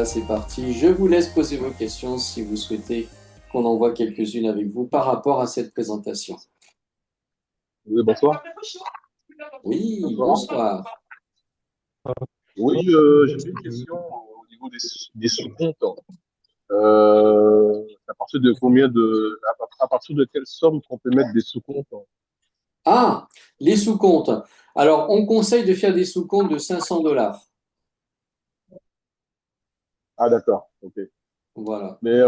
c'est parti. Je vous laisse poser vos questions si vous souhaitez qu'on en voit quelques-unes avec vous par rapport à cette présentation. Oui, bonsoir. Oui, Bonsoir. bonsoir. Oui, j'avais une question au niveau des sous-comptes. À partir de à partir de quelle somme qu'on peut mettre des sous-comptes? Ah, les sous-comptes. Alors, on conseille de faire des sous-comptes de 500 $. Ah, d'accord, ok. Voilà. Mais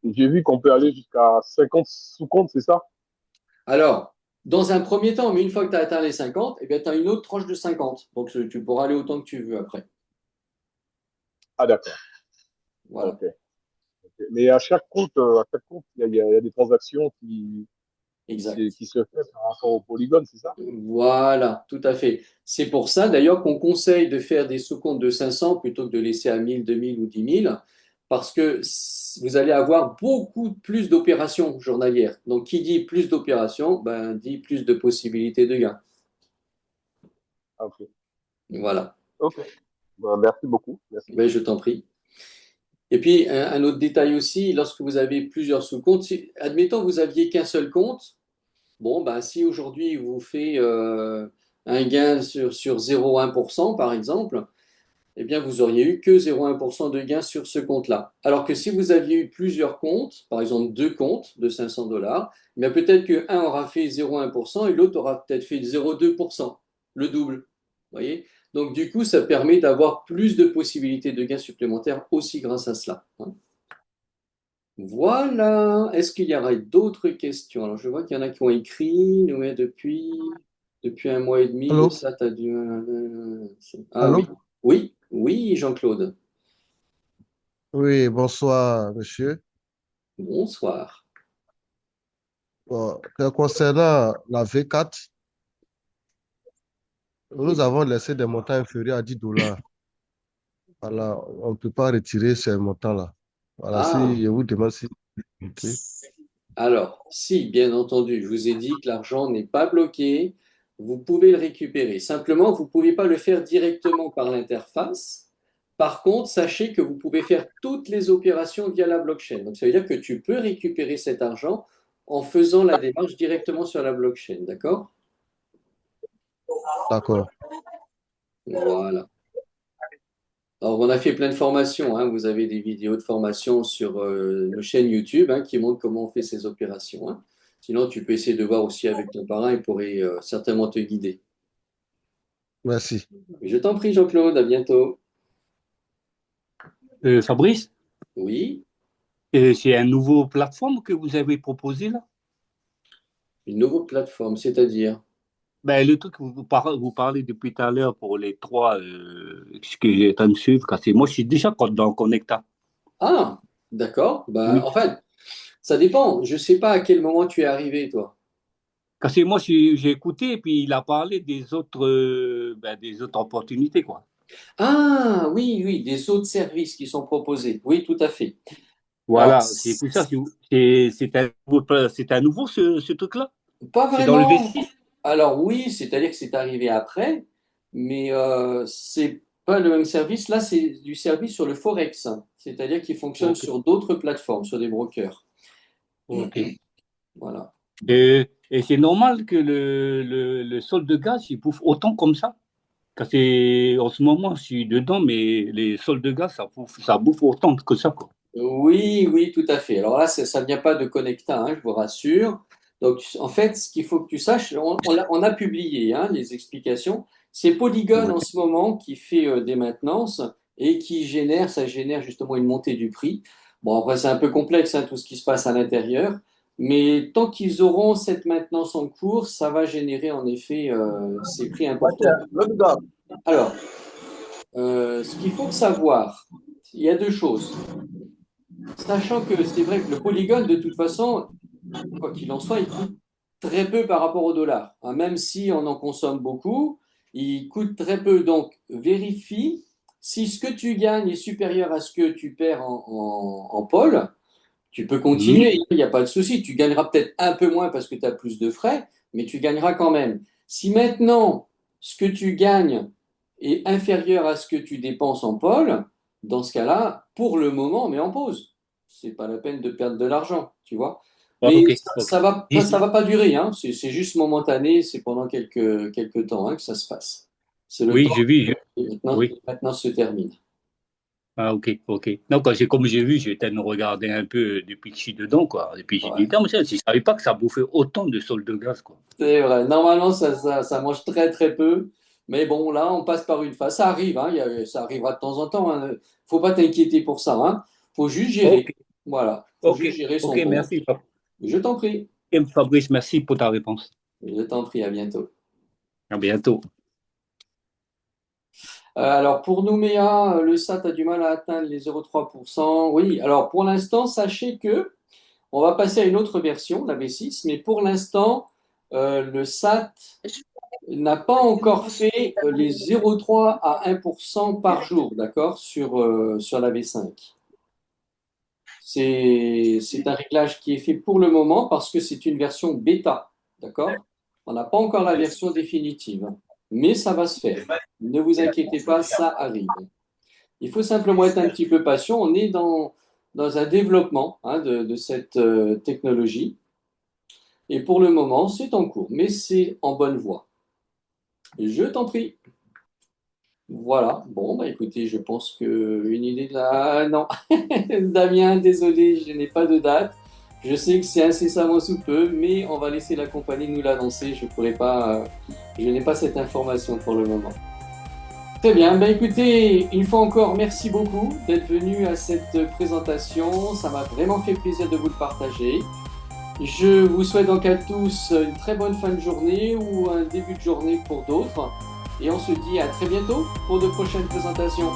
j'ai vu qu'on peut aller jusqu'à 50 sous-comptes, c'est ça? Alors, dans un premier temps, mais une fois que tu as atteint les 50, eh bien, tu as une autre tranche de 50. Donc, tu pourras aller autant que tu veux après. Ah, d'accord, Voilà. ok. Ok. Mais à chaque compte, il y a des transactions Exact. qui se font par rapport au polygone, c'est ça? Voilà, tout à fait. C'est pour ça d'ailleurs qu'on conseille de faire des sous-comptes de 500 plutôt que de laisser à 1000, 2000 ou 10 000 parce que vous allez avoir beaucoup plus d'opérations journalières. Donc, qui dit plus d'opérations, ben, dit plus de possibilités de gains. Ah, ok. Voilà. Ok. Ben, merci beaucoup. Merci. Ben, je t'en prie. Et puis, un autre détail aussi, lorsque vous avez plusieurs sous-comptes, admettons que vous aviez qu'un seul compte, bon, ben, si aujourd'hui vous fait un gain sur 0,1% par exemple, eh bien, vous auriez eu que 0,1% de gain sur ce compte-là. Alors que si vous aviez eu plusieurs comptes, par exemple deux comptes de 500 $, eh bien peut-être qu'un aura fait 0,1% et l'autre aura peut-être fait 0,2%, le double. Vous voyez? Donc, du coup, ça permet d'avoir plus de possibilités de gains supplémentaires aussi grâce à cela, hein. Voilà. Est-ce qu'il y aurait d'autres questions? Alors, je vois qu'il y en a qui ont écrit. Ouais, depuis un mois et demi, le Allô? SAT a dû. Ah Allô? oui. Oui, oui, Jean-Claude. Oui, bonsoir, monsieur. Bonsoir. Bon, concernant la V4, nous Oui. avons laissé des montants inférieurs à 10 $. Voilà, on ne peut pas retirer ces montants-là. Voilà, Ah, si je vous demande si... Ok. alors, si, bien entendu, je vous ai dit que l'argent n'est pas bloqué, vous pouvez le récupérer. Simplement, vous ne pouvez pas le faire directement par l'interface. Par contre, sachez que vous pouvez faire toutes les opérations via la blockchain. Donc, ça veut dire que tu peux récupérer cet argent en faisant la démarche directement sur la blockchain. D'accord? D'accord. Voilà. Alors, on a fait plein de formations, hein. Vous avez des vidéos de formation sur nos chaînes YouTube, hein, qui montrent comment on fait ces opérations, hein. Sinon, tu peux essayer de voir aussi avec ton parrain, il pourrait certainement te guider. Merci. Je t'en prie, Jean-Claude, à bientôt. Fabrice, Oui, c'est un nouveau plateforme que vous avez proposé là? une nouvelle plateforme, c'est-à-dire. Ben, le truc que vous parlez depuis tout à l'heure pour les trois, ce que j'ai en train de suivre, parce que moi je suis déjà dans Connecta. Ah, d'accord. Bah, Oui. en fait, ça dépend. Je ne sais pas à quel moment tu es arrivé, toi. Parce que moi j'ai écouté et puis il a parlé des autres opportunités, quoi. Ah, oui, oui, des autres services qui sont proposés. Oui, tout à fait. Alors, Voilà, c'est pour ça, c'est un nouveau ce truc-là. pas C'est dans le vraiment. V6. Alors oui, c'est-à-dire que c'est arrivé après, mais c'est pas le même service. Là, c'est du service sur le Forex, c'est-à-dire qu'il fonctionne Ok, sur d'autres plateformes, sur des brokers. ok. Voilà. Et c'est normal que le solde de gaz, il bouffe autant comme ça? Parce que en ce moment, je suis dedans, mais les soldes de gaz, ça bouffe autant que ça, quoi. Oui, oui, tout à fait. Alors là, ça ne vient pas de Connecta, hein, je vous rassure. Donc, en fait, ce qu'il faut que tu saches, on a publié, hein, les explications. C'est Polygon en Ok. ce moment qui fait des maintenances et ça génère justement une montée du prix. Bon, après, c'est un peu complexe, hein, tout ce qui se passe à l'intérieur. Mais tant qu'ils auront cette maintenance en cours, ça va générer en effet ces prix importants. Alors, ce qu'il faut savoir, il y a deux choses. Sachant que c'est vrai que le polygone, de toute façon, quoi qu'il en soit, il coûte très peu par rapport au dollar, hein. Même si on en consomme beaucoup, il coûte très peu. Donc, vérifie si ce que tu gagnes est supérieur à ce que tu perds en pôle. Tu peux Mhm. continuer, il n'y a pas de souci. Tu gagneras peut-être un peu moins parce que tu as plus de frais, mais tu gagneras quand même. Si maintenant, ce que tu gagnes est inférieur à ce que tu dépenses en pôle, dans ce cas-là, pour le moment, mets en pause. C'est pas la peine de perdre de l'argent, tu vois. Ah, Mais ok, ça, ok. ça va pas durer, hein. C'est juste momentané, c'est pendant quelques temps hein, que ça se passe. C'est le Oui, temps j'ai vu. qui Oui. maintenant se termine. Ah, ok, ok. Non, comme j'ai vu, j'ai été de regarder un peu depuis que je suis dedans, quoi. Et puis j'ai dit, Ouais. non, mais ça, je ne savais pas que ça bouffait autant de sol de gaz, quoi. C'est vrai. Normalement, ça mange très très peu. Mais bon, là, on passe par une phase. Ça arrive, hein, ça arrivera de temps en temps. Hein. Faut pas t'inquiéter pour ça. Hein. Faut juste gérer. Ok, Voilà. Faut ok, juste gérer ok, son compte. merci. Je t'en prie. Fabrice, merci pour ta réponse. Je t'en prie. À bientôt. À bientôt. Alors, pour Nouméa, le SAT a du mal à atteindre les 0,3%. Oui, alors pour l'instant, sachez que on va passer à une autre version, la V6, mais pour l'instant, le SAT n'a pas encore fait les 0,3 à 1% par jour, d'accord, sur la V5. C'est un réglage qui est fait pour le moment parce que c'est une version bêta, d'accord? On n'a pas encore la version définitive, mais ça va se faire. Ne vous inquiétez pas, ça arrive. Il faut simplement être un petit peu patient. On est dans un développement hein, de cette technologie. Et pour le moment, c'est en cours, mais c'est en bonne voie. Je t'en prie. Voilà. Bon, bah écoutez, je pense que une idée de la... Ah, non, Damien, désolé, je n'ai pas de date. Je sais que c'est incessamment sous peu, mais on va laisser la compagnie nous l'annoncer. Je pourrais pas, je n'ai pas cette information pour le moment. Très bien, ben écoutez, une fois encore, merci beaucoup d'être venu à cette présentation. Ça m'a vraiment fait plaisir de vous le partager. Je vous souhaite donc à tous une très bonne fin de journée ou un début de journée pour d'autres. Et on se dit à très bientôt pour de prochaines présentations.